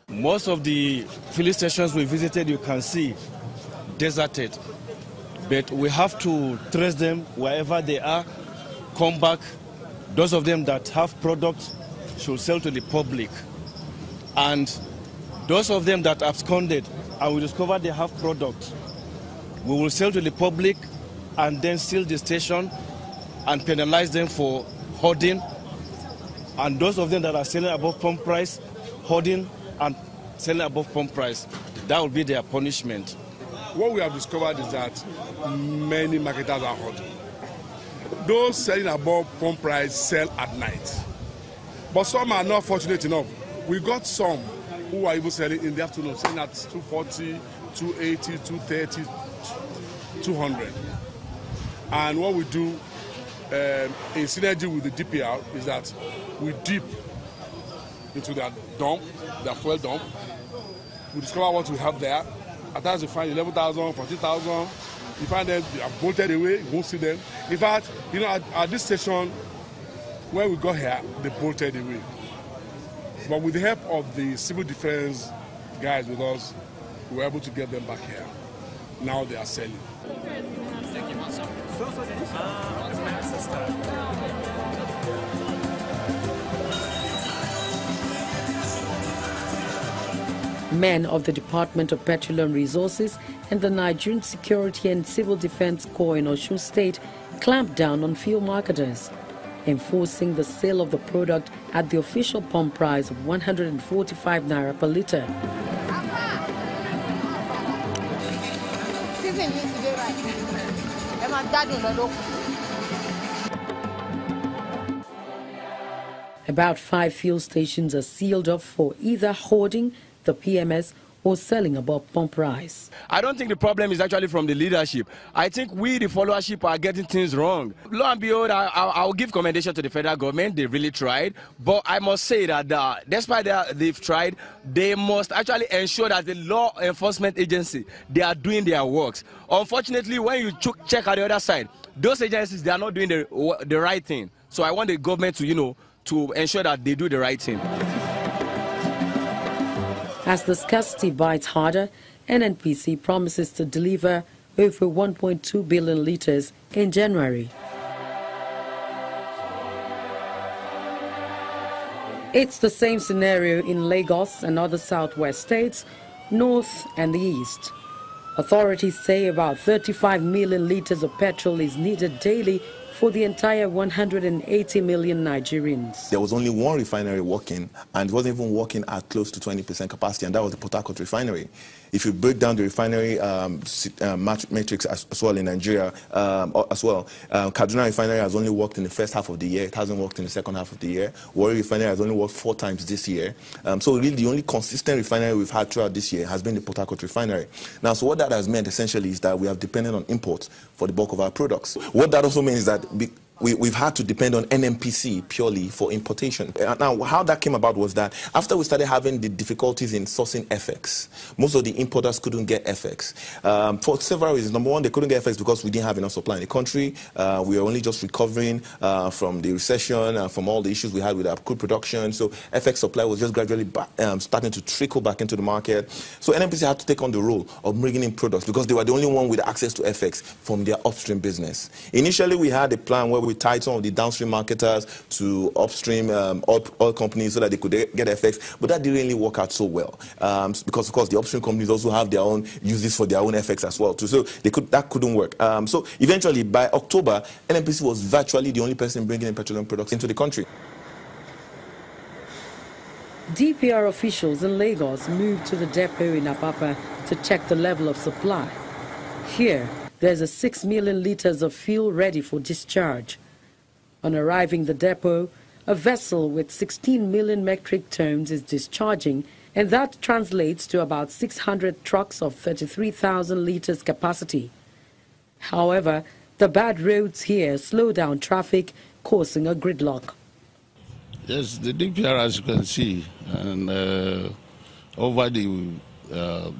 Most of the filling stations we visited, you can see, deserted. But we have to trace them wherever they are, come back. Those of them that have products should sell to the public. And those of them that absconded and we discover they have products, we will sell to the public and then seal the station and penalize them for hoarding. And those of them that are selling above pump price, hoarding and selling above pump price, that will be their punishment. What we have discovered is that many marketers are hoarding. Those selling above pump price sell at night. But some are not fortunate enough. We got some who are even selling in the afternoon, selling at 240, 280, 230, 200. And what we do in synergy with the DPR is that we dip into their dump, their fuel dump. We discover what we have there. At times we find 11,000, 14,000. You find them, they are bolted away, you won't see them. In fact, you know, at this station, when we got here, they bolted away. But with the help of the civil defense guys with us, we were able to get them back here. Now they are selling. Men of the Department of Petroleum Resources and the Nigerian Security and Civil Defense Corps in Osun State clamped down on fuel marketers, enforcing the sale of the product at the official pump price of 145 naira per litre. About 5 fuel stations are sealed off for either hoarding the PMS or selling above pump price. I don't think the problem is actually from the leadership. I think we, the followership, are getting things wrong. Lo and behold, I'll give commendation to the federal government. They really tried. But I must say that despite they've tried, they must actually ensure that the law enforcement agency, they are doing their works. Unfortunately, when you check at the other side, those agencies, they are not doing the right thing. So I want the government to, to ensure that they do the right thing. As the scarcity bites harder, NNPC promises to deliver over 1.2 billion litres in January. It's the same scenario in Lagos and other southwest states, north and the east. Authorities say about 35 million litres of petrol is needed daily for the entire 180 million Nigerians. There was only one refinery working, and it wasn't even working at close to 20% capacity, and that was the Pt.2 refinery. If you break down the refinery matrix as well in Nigeria as well, Kaduna refinery has only worked in the first half of the year. It hasn't worked in the second half of the year. Warri refinery has only worked 4 times this year. So really the only consistent refinery we've had throughout this year has been the Pt.2 refinery. Now, so what that has meant essentially is that we have depended on imports for the bulk of our products. What that also means is that we've had to depend on NNPC purely for importation. Now, how that came about was that after we started having the difficulties in sourcing FX, most of the importers couldn't get FX for several reasons. Number one, they couldn't get FX because we didn't have enough supply in the country. We were only just recovering from the recession, from all the issues we had with our crude production. So FX supply was just gradually starting to trickle back into the market. So NNPC had to take on the role of bringing in products because they were the only one with access to FX from their upstream business. Initially, we had a plan where we tied some of the downstream marketers to upstream oil companies so that they could get FX, but that didn't really work out so well because, of course, the upstream companies also have their own uses for their own FX as well too. So that couldn't work. So eventually, by October, NNPC was virtually the only person bringing in petroleum products into the country. DPR officials in Lagos moved to the depot in Apapa to check the level of supply. Here, there's a 6 million litres of fuel ready for discharge. On arriving the depot, a vessel with 16 million metric tons is discharging, and that translates to about 600 trucks of 33,000 litres capacity. However, the bad roads here slow down traffic, causing a gridlock. Yes, the DPR, as you can see, and over the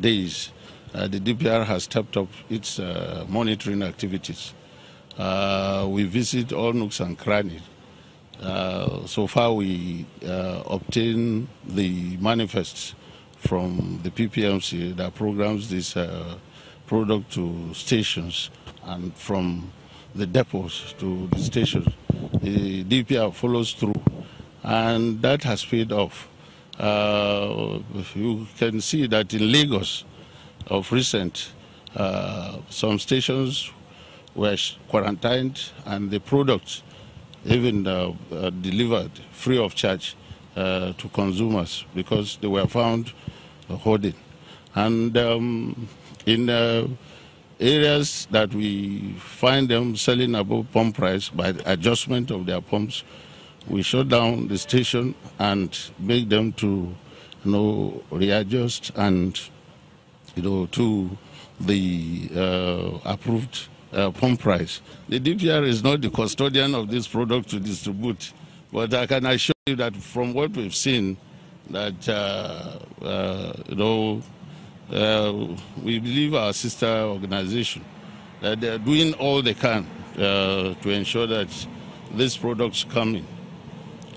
days, the DPR has stepped up its monitoring activities. We visit all nooks and crannies So far, we obtain the manifests from the PPMC that programs this product to stations, and from the depots to the stations. The DPR follows through, and that has paid off. You can see that in Lagos of recent, some stations were quarantined and the products even delivered free of charge to consumers because they were found hoarding. And in areas that we find them selling above pump price by the adjustment of their pumps, we shut down the station and make them to readjust and to the approved pump price. The DPR is not the custodian of this product to distribute, but I can assure you that from what we've seen, that we believe our sister organization that they are doing all they can to ensure that these products come in.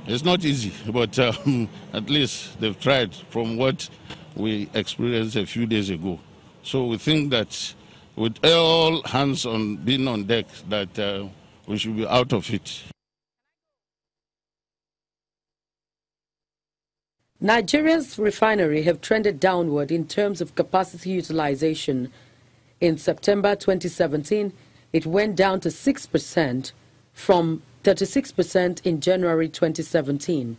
It's not easy, but at least they've tried from what we experienced a few days ago. So we think that with all hands on being on deck, that we should be out of it. Nigeria's refinery have trended downward in terms of capacity utilization. In September 2017, it went down to 6% from 36% in January 2017.